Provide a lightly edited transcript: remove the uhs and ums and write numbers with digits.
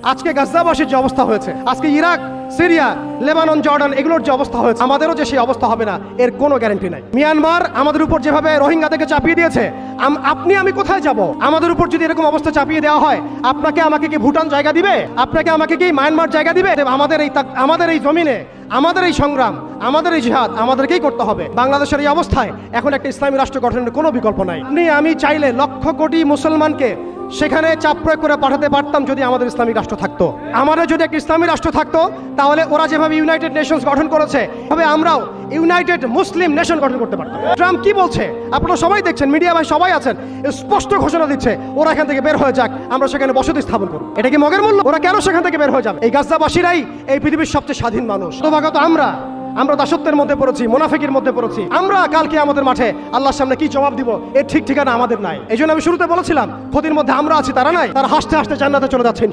আজকে গাজ্জাবাসীর যে অবস্থা হয়েছে, আজকে ইরাক, সিরিয়া, লেবানন, জর্ডান এগুলোর যে অবস্থা হয়েছে, আমাদেরও যে সেই অবস্থা হবে না এর কোনো গ্যারান্টি নাই। মিয়ানমার আমাদের উপর যেভাবে রোহিঙ্গাদেরকে চাপিয়ে দিয়েছে, আপনি আমি কোথায় যাব? আমাদের উপর যদি এরকম অবস্থা চাপিয়ে দেওয়া হয়, আপনাকে আমাকে কি ভুটান জায়গা দিবে? আপনাকে আমাকে কি মায়ানমার জায়গা দিবে? আমাদের এই জমিনে আমাদের এই সংগ্রাম, আমাদের এই জিহাদ আমাদেরকেই করতে হবে। বাংলাদেশের এই অবস্থায় এখন একটা ইসলামী রাষ্ট্র গঠনের কোনো বিকল্প নাই। আপনি আমি চাইলে লক্ষ কোটি মুসলমানকে সেখানে চাপ প্রয়োগ করে পাঠাতে পারতাম যদি আমাদের ইসলামিক রাষ্ট্র থাকতো। আমাদের যদি একটা ইসলামী রাষ্ট্র থাকতো, তাহলে ওরা যেভাবে ইউনাইটেড নেশনস গঠন করেছে, তবে আমরাও ইউনাইটেড মুসলিম নেশন গঠন করতে পারতাম। ট্রাম্প কি বলছে আপনারা সবাই দেখছেন, মিডিয়া ভাই সবাই আছেন, স্পষ্ট ঘোষণা দিচ্ছে ওরা এখান থেকে বের হয়ে যাক, আমরা সেখানে বসতি স্থাপন করব। এটা কি মগের মূল্য? ওরা কেন সেখান থেকে বের হয়ে যাবে? এই গাজ্জাবাসীরাই এই পৃথিবীর সবচেয়ে স্বাধীন মানুষ। দুর্ভাগ্যত আমরা দাসত্বের মধ্যে পড়েছি, মুনাফিকের মধ্যে পড়েছি। আমরা কালকে আমাদের মাঠে আল্লাহর সামনে কি জবাব দিব এর ঠিক ঠিকানা আমাদের নাই। এই জন্য আমি শুরুতে বলেছিলাম ক্ষতির মধ্যে আমরা আছি, তারা নাই। তারা হাসতে হাসতে জান্নাতে চলে যাচ্ছেন।